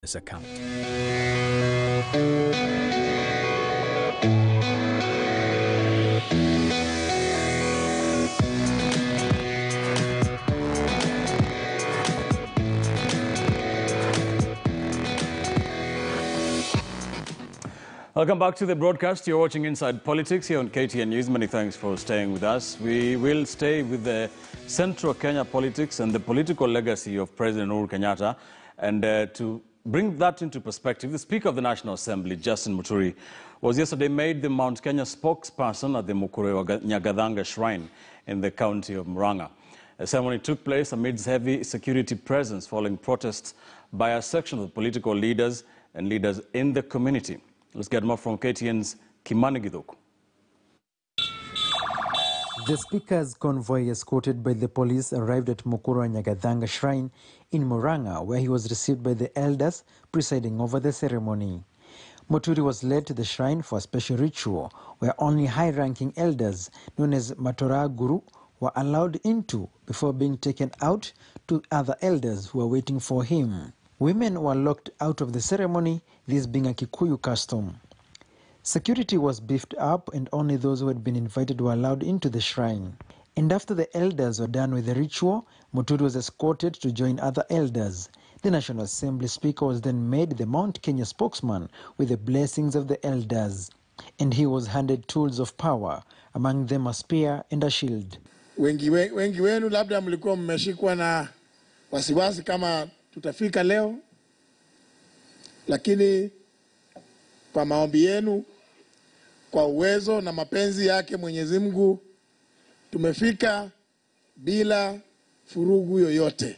this account. Welcome back to the broadcast. You're watching Inside Politics here on KTN News. Many thanks for staying with us. We will stay with the Central Kenya politics and the political legacy of President Uhuru Kenyatta. And to bring that into perspective, the Speaker of the National Assembly, Justin Muturi, was yesterday made the Mount Kenya spokesperson at the Muturi Nyagathanga Shrine in the county of Murang'a. The ceremony took place amidst heavy security presence following protests by a section of the political leaders and leaders in the community. Let's get more from KTN's Kimani Githuku. The Speaker's convoy, escorted by the police, arrived at Muturi Nyagathanga Shrine in Murang'a, where he was received by the elders presiding over the ceremony. Muturi was led to the shrine for a special ritual where only high-ranking elders, known as Matora Guru, were allowed into before being taken out to other elders who were waiting for him. Women were locked out of the ceremony, this being a Kikuyu custom. Security was beefed up and only those who had been invited were allowed into the shrine. And after the elders were done with the ritual, Muturi was escorted to join other elders. The National Assembly Speaker was then made the Mount Kenya spokesman with the blessings of the elders. And he was handed tools of power, among them a spear and a shield. Wengi wenu labda mlikuwa mmeshikwa na wasiwasi kama tutafika leo, lakini kwa maombi yenu, kwa uwezo na mapenzi yake Mwenyezi Mungu, tumefika bila furugu yoyote.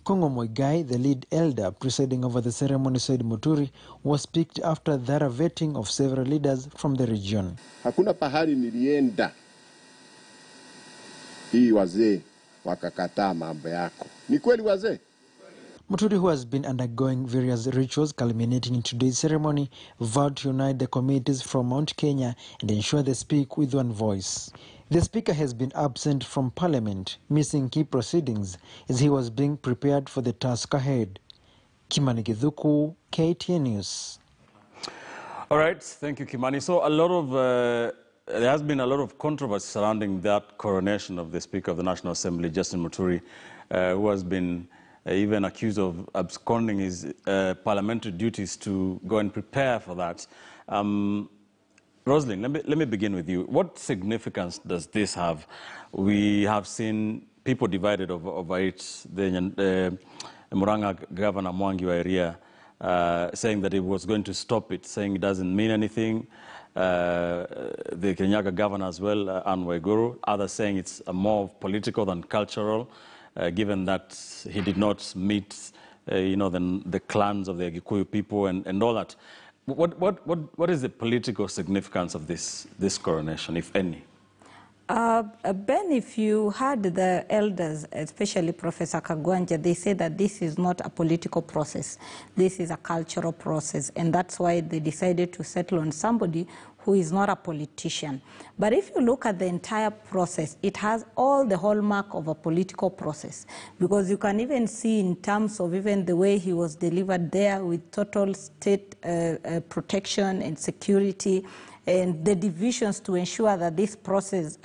Kongo Moigai, the lead elder presiding over the ceremony, said Muturi was picked after thorough vetting of several leaders from the region. Hakuna pahali nilienda hii wazee wakakataa mambo yako. Ni kweli wazee? Muturi, who has been undergoing various rituals culminating in today's ceremony, vowed to unite the communities from Mount Kenya and ensure they speak with one voice. The Speaker has been absent from Parliament, missing key proceedings as he was being prepared for the task ahead. Kimani Githuku, KTN News. All right, thank you, Kimani. So there has been a lot of controversy surrounding that coronation of the Speaker of the National Assembly, Justin Muturi, who has been even accused of absconding his parliamentary duties to go and prepare for that. Rosalind, let me begin with you. What significance does this have? We have seen people divided over it. The Murang'a Governor Mwangi wa Iria saying that he was going to stop it, saying it doesn't mean anything. The Kenyatta governor as well, Anne Waiguru, others saying it's more political than cultural. Given that he did not meet, the clans of the Gikuyu people and all that. What is the political significance of this coronation, if any? Ben, if you heard the elders, especially Professor Kagwanja, they say that this is not a political process. This is a cultural process, and that's why they decided to settle on somebody who is not a politician. But if you look at the entire process, it has all the hallmark of a political process, because you can even see in terms of even the way he was delivered there with total state protection and security, and the divisions to ensure that this process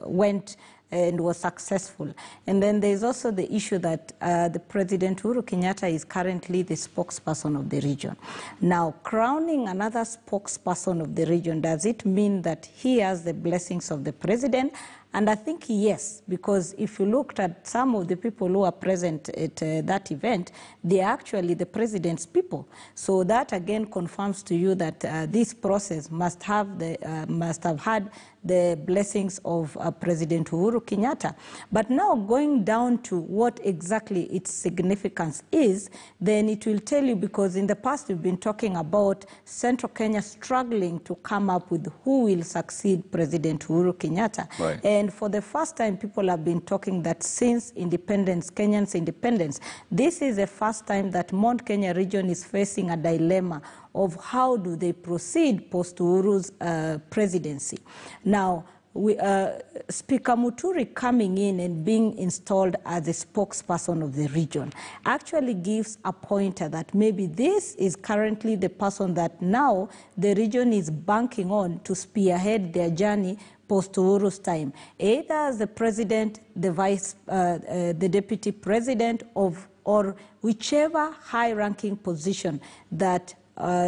went and was successful. And then there's also the issue that the President Uhuru Kenyatta is currently the spokesperson of the region. Now, crowning another spokesperson of the region, does it mean that he has the blessings of the president? And I think yes, because if you looked at some of the people who are present at that event, they are actually the president's people. So that again confirms to you that this process must have had the blessings of President Uhuru Kenyatta. But now going down to what exactly its significance is, then it will tell you, because in the past we've been talking about Central Kenya struggling to come up with who will succeed President Uhuru Kenyatta. Right. And for the first time, people have been talking that since independence, Kenya's independence, this is the first time that Mount Kenya region is facing a dilemma of how do they proceed post-Uhuru's presidency. Now, Speaker Muturi coming in and being installed as a spokesperson of the region actually gives a pointer that maybe this is currently the person that now the region is banking on to spearhead their journey post-Uhuru's time, either as the president, the deputy president or whichever high-ranking position that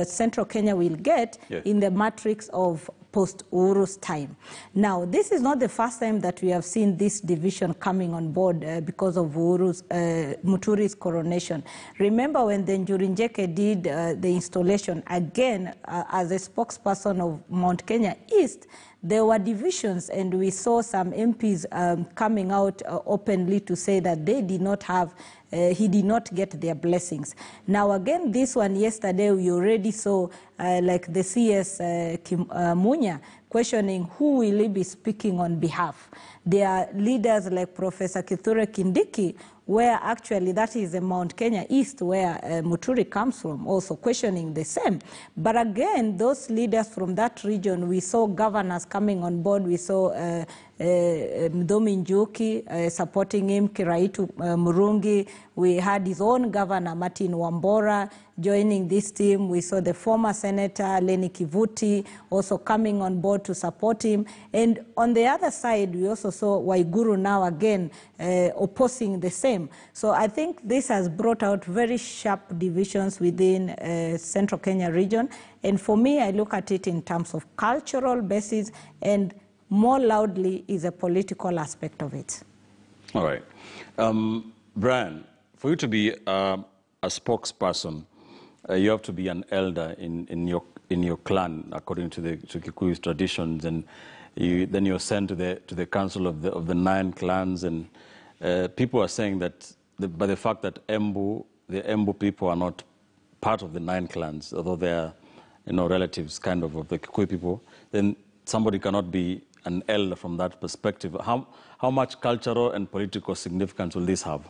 Central Kenya will get in the matrix of post-Uhuru's time. Now, this is not the first time that we have seen this division coming on board because of Muturi's coronation. Remember when the Njurinjeke did the installation, again, as a spokesperson of Mount Kenya East, there were divisions, and we saw some MPs coming out openly to say that they did not have, he did not get their blessings. Now again, this one yesterday, we already saw like the CS Munya questioning who will he be speaking on behalf. There are leaders like Professor Kithure Kindiki, where actually that is the Mount Kenya East where Muturi comes from, also questioning the same. But again, those leaders from that region, we saw governors coming on board. We saw Mdomi Njuki supporting him, Kiraitu Murungi. We had his own governor, Martin Wambora, joining this team. We saw the former senator, Lenny Kivuti, also coming on board to support him. And on the other side, we also saw Waiguru now again opposing the same. So I think this has brought out very sharp divisions within Central Kenya region. And for me, I look at it in terms of cultural basis, and more loudly is a political aspect of it. All right. Brian, for you to be a spokesperson, you have to be an elder in your clan, according to Kikuyu's traditions, and then you're sent to the council of the 9 clans, and people are saying that by the fact that the Embu people are not part of the 9 clans, although they are relatives kind of the Kikuyu people, then somebody cannot be an elder from that perspective. How much cultural and political significance will this have?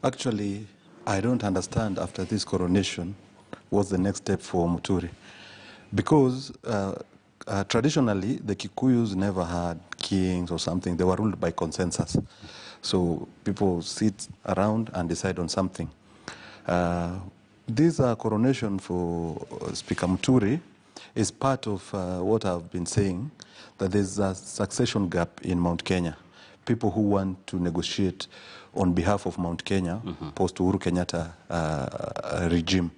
Actually, I don't understand after this coronation what's the next step for Muturi. Because traditionally, the Kikuyus never had kings or something. They were ruled by consensus. So people sit around and decide on something. This coronation for Speaker Muturi is part of what I've been saying, that there's a succession gap in Mount Kenya. People who want to negotiate on behalf of Mount Kenya, post-Uhuru Kenyatta regime.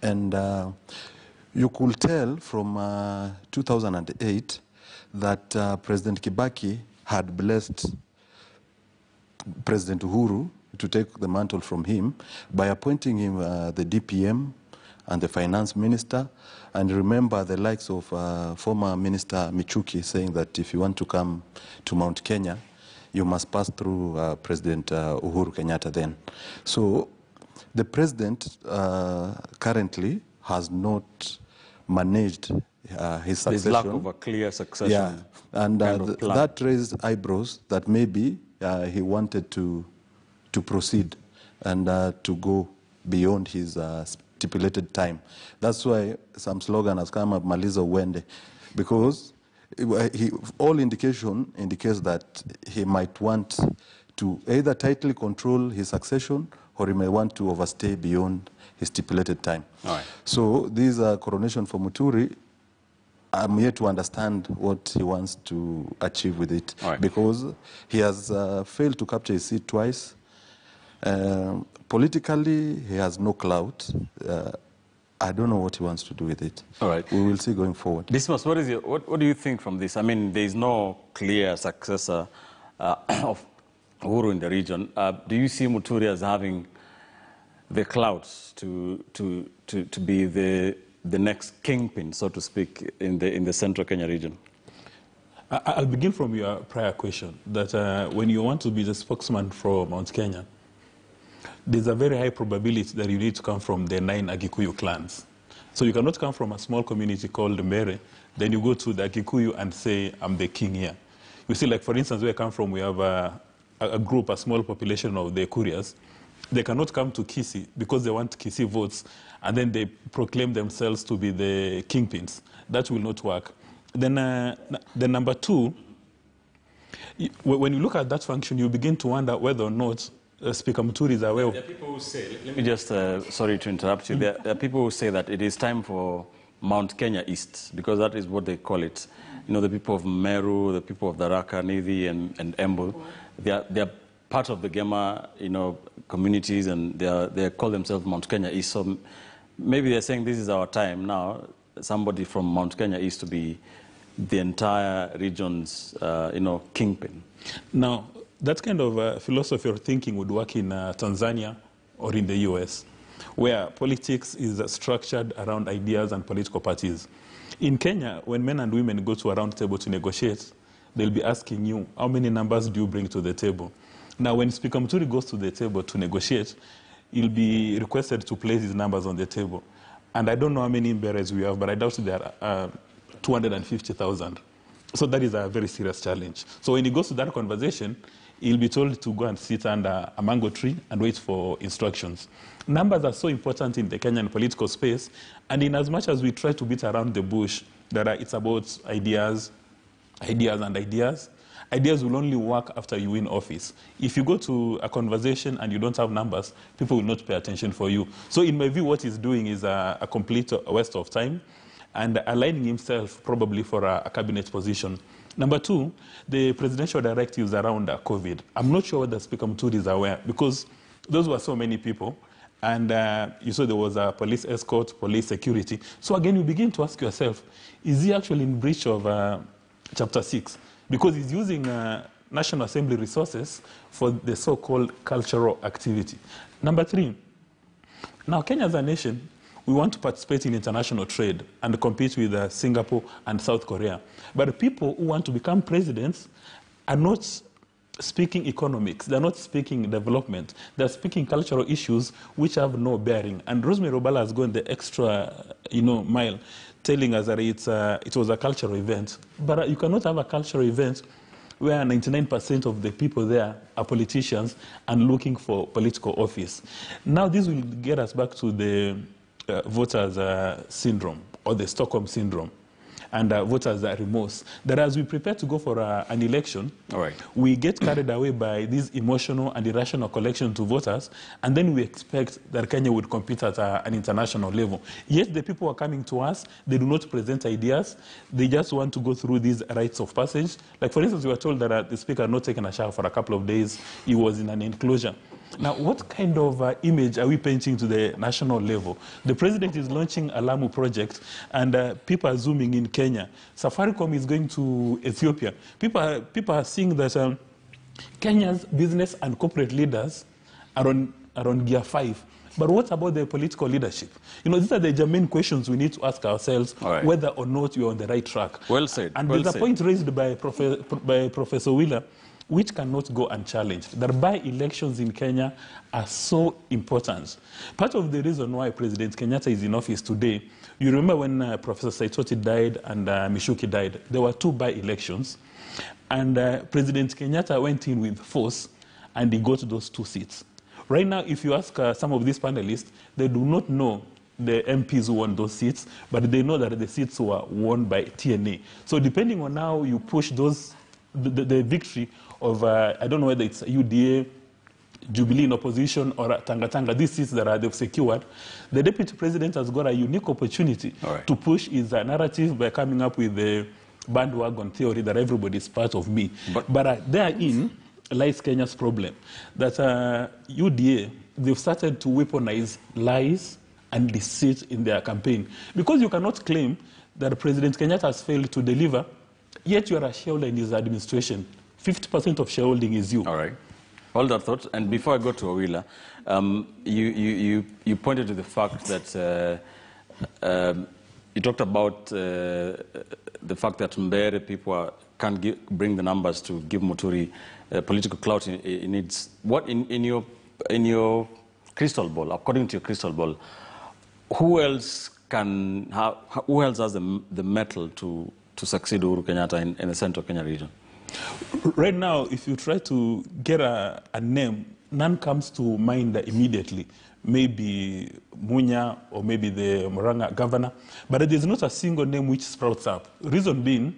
And you could tell from 2008 that President Kibaki had blessed President Uhuru to take the mantle from him by appointing him the DPM and the finance minister. And remember the likes of former Minister Michuki saying that if you want to come to Mount Kenya, you must pass through President Uhuru Kenyatta then. So the president currently has not managed his succession. There's lack of a clear succession. Yeah, and that raised eyebrows that maybe he wanted to proceed and to go beyond his stipulated time. That's why some slogan has come up, Maliza Uende, because all indication indicates that he might want to either tightly control his succession or he may want to overstay beyond his stipulated time. All right. So this coronation for Muturi, I'm yet to understand what he wants to achieve with it, right, because he has failed to capture his seat twice. Politically, he has no clout. I don't know what he wants to do with it. All right. We will see going forward. Dismas, what do you think from this? I mean, there is no clear successor of Uhuru in the region. Do you see Muturi as having the clout to be the next kingpin, so to speak, in the Central Kenya region? I'll begin from your prior question, that when you want to be the spokesman for Mount Kenya, there's a very high probability that you need to come from the 9 Agikuyu clans. So you cannot come from a small community called Mbere, then you go to the Agikuyu and say, I'm the king here. You see, like for instance, where I come from, we have a group, a small population of the Kurias. They cannot come to Kisii because they want Kisii votes, and then they proclaim themselves to be the kingpins. That will not work. Then number 2, When you look at that function, you begin to wonder whether or not Speaker Muturi is aware of... There are people who say, let me just, sorry to interrupt you, there are people who say that it is time for Mount Kenya East, because that is what they call it. You know, the people of Meru, the people of Tharaka, Nithi, and Embu, they are part of the Gema, you know, communities, and they call themselves Mount Kenya East. So maybe they're saying this is our time now, somebody from Mount Kenya East to be the entire region's, you know, kingpin. Now, that kind of philosophy or thinking would work in Tanzania or in the US, where politics is structured around ideas and political parties. In Kenya, when men and women go to a round table to negotiate, they'll be asking you, how many numbers do you bring to the table? Now, when Speaker Muturi goes to the table to negotiate, he'll be requested to place his numbers on the table. And I don't know how many bearers we have, but I doubt there are 250,000. So that is a very serious challenge. So when he goes to that conversation, he'll be told to go and sit under a mango tree and wait for instructions. Numbers are so important in the Kenyan political space, and in as much as we try to beat around the bush, it's about ideas, and ideas. Ideas will only work after you win office. If you go to a conversation and you don't have numbers, people will not pay attention for you. So in my view, what he's doing is a complete waste of time and aligning himself probably for a cabinet position. Number two, the presidential directives around COVID. I'm not sure whether Speaker Muturi is aware, because those were so many people, and you saw there was a police escort, police security. So again, you begin to ask yourself, is he actually in breach of Chapter 6? Because he's using National Assembly resources for the so-called cultural activity. Number three, now Kenya as a nation, we want to participate in international trade and compete with Singapore and South Korea. But people who want to become presidents are not speaking economics, they're not speaking development, they're speaking cultural issues which have no bearing. And Rosemary Obala has gone the extra mile, telling us that it was a cultural event. But you cannot have a cultural event where 99% of the people there are politicians and looking for political office. Now this will get us back to the voters' syndrome, or the Stockholm syndrome, and voters' remorse. That as we prepare to go for an election, we get carried away by this emotional and irrational collection to voters, and then we expect that Kenya would compete at an international level. Yet the people are coming to us, they do not present ideas, they just want to go through these rites of passage. Like, for instance, we were told that the speaker had not taken a shower for a couple of days, he was in an enclosure. Now, what kind of image are we painting to the national level? The president is launching a Lamu project, and people are zooming in Kenya. Safaricom is going to Ethiopia. People are seeing that Kenya's business and corporate leaders are on gear 5. But what about the political leadership? You know, these are the germane questions we need to ask ourselves, whether or not we're on the right track. Well said. And there's a point raised by Professor Wheeler, which cannot go unchallenged. That by-elections in Kenya are so important. Part of the reason why President Kenyatta is in office today, you remember when Professor Saitoti died and Mishuki died, there were 2 by-elections, and President Kenyatta went in with force, and he got those 2 seats. Right now, if you ask some of these panelists, they do not know the MPs who won those seats, but they know that the seats were won by TNA. So depending on how you push those, the victory of, I don't know whether it's UDA, Jubilee in opposition, or Tanga, these seats that they've secured, the deputy president has got a unique opportunity to push his narrative by coming up with the bandwagon theory that everybody is part of me. But therein lies Kenya's problem, that UDA, they've started to weaponize lies and deceit in their campaign. Because you cannot claim that President Kenyatta has failed to deliver, yet you are a shareholder in his administration. 50% of shareholding is you. All right. Hold that thought. And before I go to Awila, you pointed to the fact that you talked about the fact that Mbere people can't bring the numbers to give Muturi political clout in its. What in your crystal ball, according to your crystal ball, who else has the mettle to succeed Uhuru Kenyatta in the central Kenya region? Right now, if you try to get a name, none comes to mind immediately. Maybe Munya or maybe the Murang'a governor. But there's not a single name which sprouts up. Reason being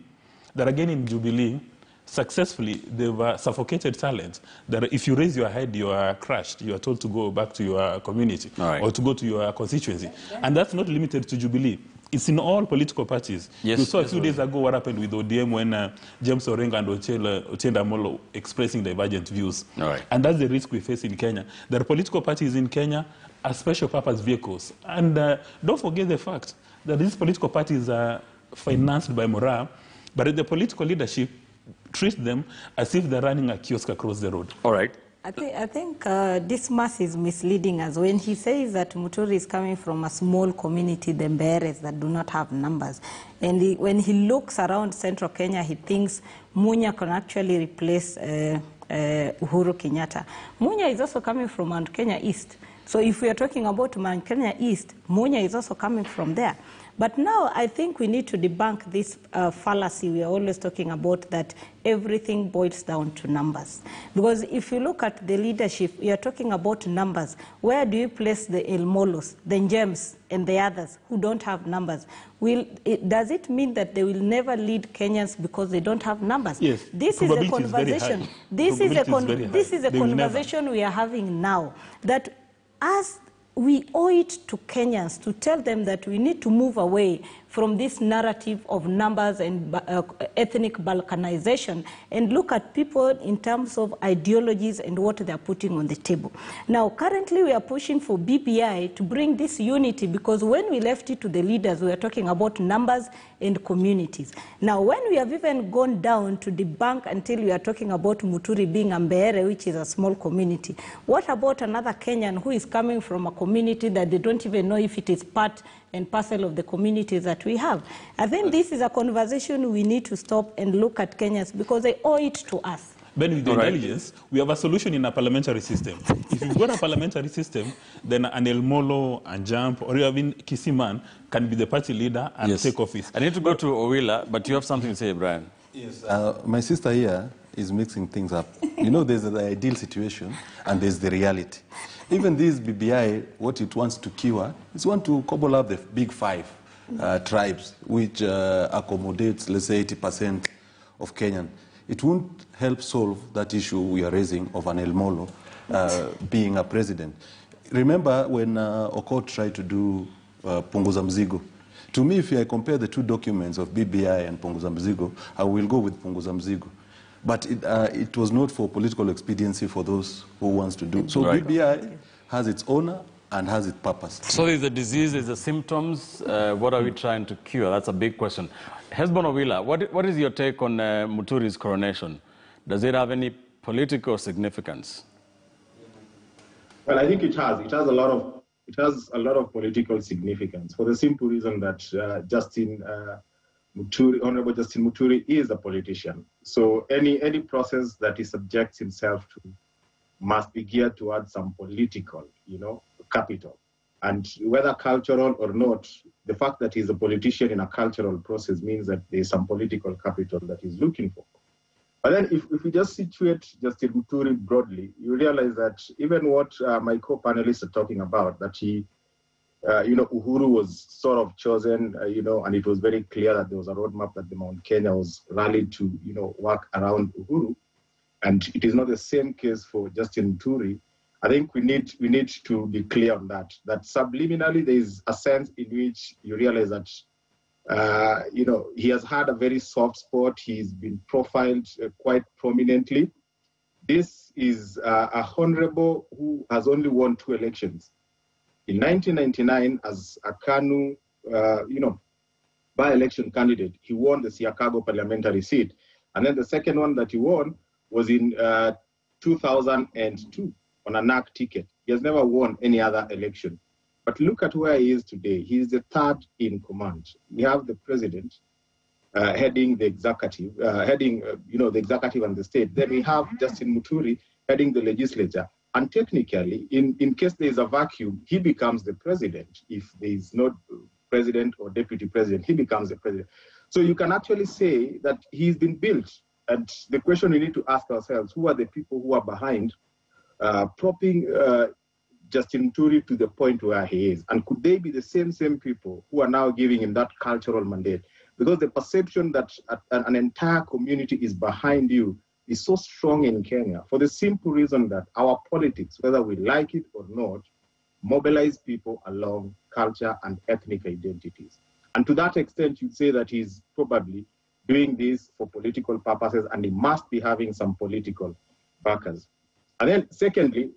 that, again, in Jubilee, successfully, they've suffocated talent. That if you raise your head, you are crushed. You are told to go back to your community or to go to your constituency. And that's not limited to Jubilee. It's in all political parties. Yes, you saw a few days ago what happened with ODM when James Orengo and Otiende Amolo expressing divergent views. And that's the risk we face in Kenya. There are political parties in Kenya are special purpose vehicles. And don't forget the fact that these political parties are financed by Mora, but the political leadership treat them as if they're running a kiosk across the road. All right. I think this mass is misleading us. When he says that Muturi is coming from a small community, the Mberes, that do not have numbers. And when he looks around central Kenya, he thinks Munya can actually replace Uhuru Kenyatta. Munya is also coming from Mount Kenya East. So if we are talking about Mount Kenya East, Munya is also coming from there. But now I think we need to debunk this fallacy we are always talking about, that everything boils down to numbers. Because if you look at the leadership, we are talking about numbers. Where do you place the Elmolos, the James, and the others who don't have numbers? Does it mean that they will never lead Kenyans because they don't have numbers? Yes. This is a conversation. This is a conversation we are having now. That as we owe it to Kenyans to tell them that we need to move away from this narrative of numbers and ethnic balkanization and look at people in terms of ideologies and what they are putting on the table. Now, currently we are pushing for BBI to bring this unity, because when we left it to the leaders, we are talking about numbers and communities. Now, when we have even gone down to debunk until we are talking about Muturi being a Mbeere, which is a small community, what about another Kenyan who is coming from a community that they don't even know if it is part and parcel of the communities that we have? I think this is a conversation we need to stop and look at Kenyans, because they owe it to us. But with the intelligence, we have a solution in a parliamentary system. If you've got a parliamentary system, then an Elmolo, and Jump, or even Kisiman can be the party leader and take office. I need to go to Owila, but you have something to say, Brian. Yes, my sister here is mixing things up. You know, there's the ideal situation and there's the reality. Even this BBI, what it wants to cure is want to cobble up the big five tribes, which accommodates, let's say, 80% of Kenyan. It won't help solve that issue we are raising of an Elmolo being a president. Remember when Okot tried to do Punguza Mzigo? To me, if I compare the two documents of BBI and Punguza Mzigo, I will go with Punguza Mzigo. But it was not for political expediency for those who wants to do. So BBI has its owner and has its purpose. So there's a disease, there's the symptoms. What are we trying to cure? That's a big question. Hesbon Owila, what is your take on Muturi's coronation? Does it have any political significance? Well, I think it has. It has a lot of political significance, for the simple reason that Honorable Justin Muturi is a politician. So any process that he subjects himself to must be geared towards some political, capital. And whether cultural or not, the fact that he's a politician in a cultural process means that there's some political capital that he's looking for. But then if we just situate Justin Muturi broadly, you realize that even what my co-panelists are talking about, that he, Uhuru was sort of chosen, and it was very clear that there was a roadmap that the Mount Kenya was rallied to, work around Uhuru. And it is not the same case for Justin Muturi. I think we need to be clear on that subliminally there is a sense in which you realize that, he has had a very soft spot. He's been profiled quite prominently. This is a honorable who has only won 2 elections. In 1999, as a KANU, by-election candidate, he won the Siakago parliamentary seat. And then the second one that he won was in 2002 on a NAC ticket. He has never won any other election. But look at where he is today. He is the third in command. We have the president heading the executive, the executive and the state. Then we have Justin Muturi heading the legislature. And technically, in case there is a vacuum, he becomes the president. If there is no president or deputy president, he becomes the president. So you can actually say that he's been built. And the question we need to ask ourselves, who are the people who are behind propping Justin Muturi to the point where he is? And could they be the same people who are now giving him that cultural mandate? because the perception that an entire community is behind you is so strong in Kenya for the simple reason that our politics, whether we like it or not, mobilize people along culture and ethnic identities. And to that extent, you'd say that he's probably doing this for political purposes and he must be having some political backers. And then secondly,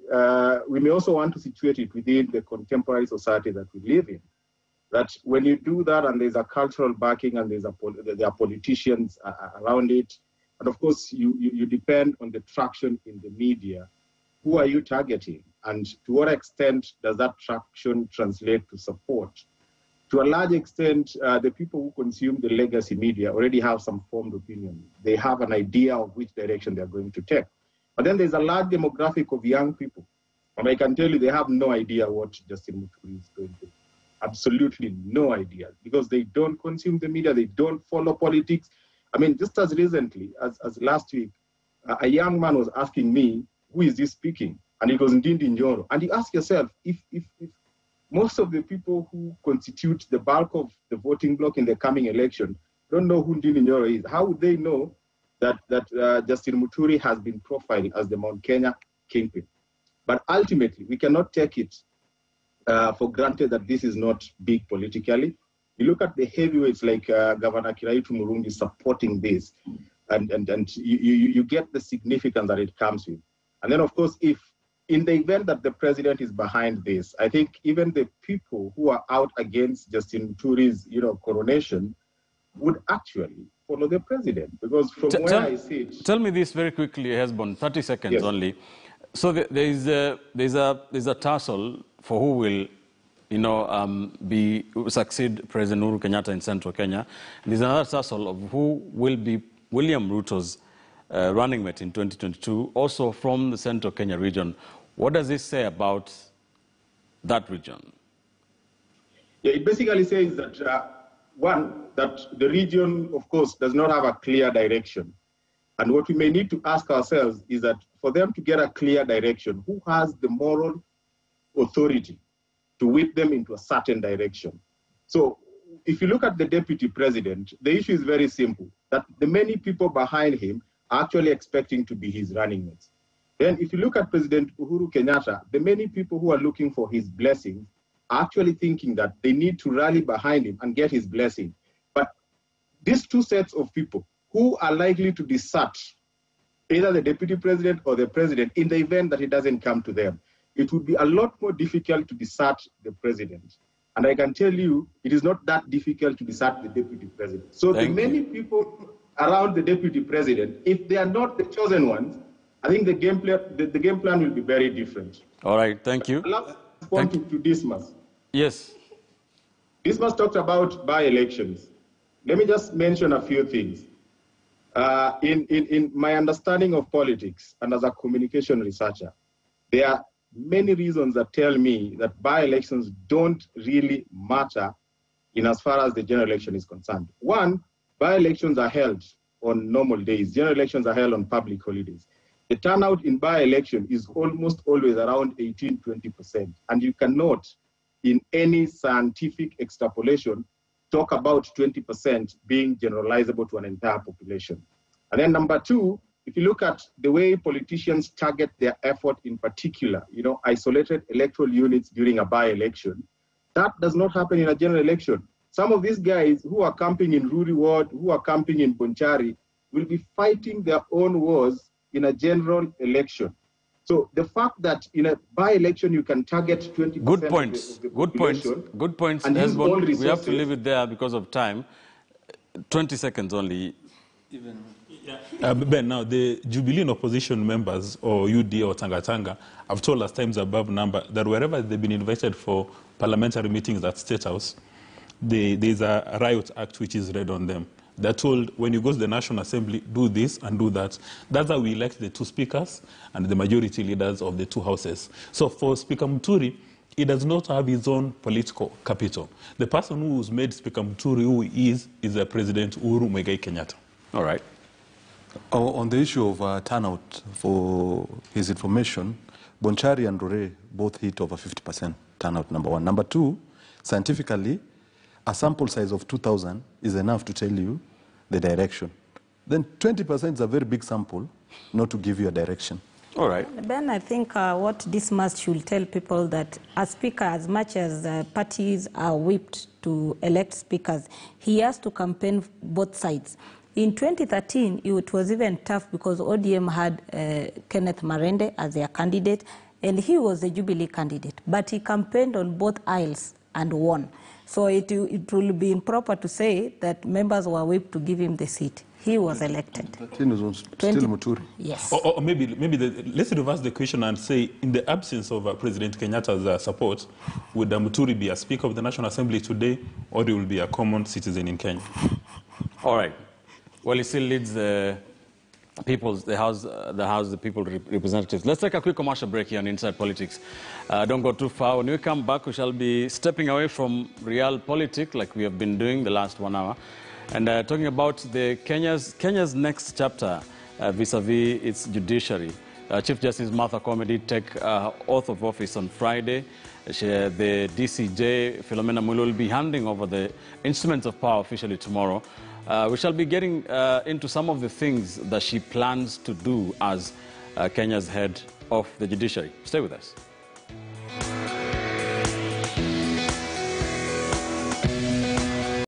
we may also want to situate it within the contemporary society that we live in. That when you do that and there's a cultural backing and there are politicians around it, and of course you depend on the traction in the media, who are you targeting? And to what extent does that traction translate to support? To a large extent, the people who consume the legacy media already have some formed opinion. They have an idea of which direction they're going to take. But then there's a large demographic of young people. And I can tell you they have no idea what Justin Muturi is going to do. Absolutely no idea, because they don't consume the media, they don't follow politics. I mean, just as recently as last week, a young man was asking me, who is this speaking? And it was Ndindi Njoro. And you ask yourself, if most of the people who constitute the bulk of the voting bloc in the coming election don't know who Ndindi Njoro is, how would they know that Justin Muturi has been profiled as the Mount Kenya kingpin? But ultimately, we cannot take it for granted that this is not big politically. You look at the heavyweights like Governor Kiraitu Murungi supporting this, and you get the significance that it comes with. And then, of course, if in the event that the president is behind this, I think even the people who are out against Justin Muturi's, coronation would actually follow the president, because from where I see it. Tell me this very quickly, Hesbon, 30 seconds Yes. only. So there's a tussle for who will succeed President Uhuru Kenyatta in Central Kenya. There's another tussle of who will be William Ruto's running mate in 2022, also from the Central Kenya region. What does this say about that region? Yeah, it basically says that, one, that the region, of course, does not have a clear direction. And what we may need to ask ourselves is that for them to get a clear direction, who has the moral authority to whip them into a certain direction? So if you look at the deputy president, the issue is very simple, that the many people behind him are actually expecting to be his running mates. Then if you look at President Uhuru Kenyatta, the many people who are looking for his blessing are actually thinking that they need to rally behind him and get his blessing. But these two sets of people who are likely to desert either the deputy president or the president in the event that it doesn't come to them, it would be a lot more difficult to desert the president. And I can tell you, it is not that difficult to desert the deputy president. So the many people around the deputy president, if they are not the chosen ones, I think the game plan will be very different. All right, thank you. Last point to Dismas. Yes. Dismas talked about by-elections. Let me just mention a few things. In my understanding of politics and as a communication researcher, there are many reasons that tell me that by-elections don't really matter in as far as the general election is concerned. One, by-elections are held on normal days. General elections are held on public holidays. The turnout in by-election is almost always around 18–20%. And you cannot, in any scientific extrapolation, talk about 20% being generalizable to an entire population. And then number two, if you look at the way politicians target their effort in particular, isolated electoral units during a by-election, that does not happen in a general election. Some of these guys who are camping in Ruri Ward, who are camping in Bonchari, will be fighting their own wars in a general election. So the fact that in a by-election you can target 20% good points. of the good population. Good points. And use all we have to resources. leave it there because of time. 20 seconds only. Ben, now the Jubilee opposition members or UD or Tanga have told us times above number that wherever they've been invited for parliamentary meetings at State House, there's a riot act which is read on them. They're told, when you go to the National Assembly, do this and do that. That's how we elect the two speakers and the majority leaders of the two houses. So for Speaker Muturi, he does not have his own political capital. The person who's made Speaker Muturi who he is President Uhuru Muigai Kenyatta. All right. On the issue of turnout, for his information, Bonchari and Rore both hit over 50% turnout, number one. Number two, scientifically, a sample size of 2,000 is enough to tell you the direction. Then 20% is a very big sample not to give you a direction. All right. Ben, I think what this must should tell people that a speaker, as much as parties are whipped to elect speakers, he has to campaign both sides. In 2013, it was even tough because ODM had Kenneth Marende as their candidate, and he was a Jubilee candidate. But he campaigned on both aisles and won. So it will be improper to say that members were whipped to give him the seat. He was elected. Still Muturi. Yes. Or maybe let's reverse the question and say, in the absence of President Kenyatta's support, would Muturi be a Speaker of the National Assembly today, or he will be a common citizen in Kenya? All right. Well, he still leads the House of People Representatives. Let's take a quick commercial break here on Inside Politics. Don't go too far. When we come back, we shall be stepping away from real politics like we have been doing the last 1 hour, and talking about Kenya's next chapter vis-a-vis its judiciary. Chief Justice Martha Koome did take oath of office on Friday. The DCJ, Philomena Mwilu, will be handing over the instruments of power officially tomorrow. We shall be getting into some of the things that she plans to do as Kenya's head of the judiciary. Stay with us.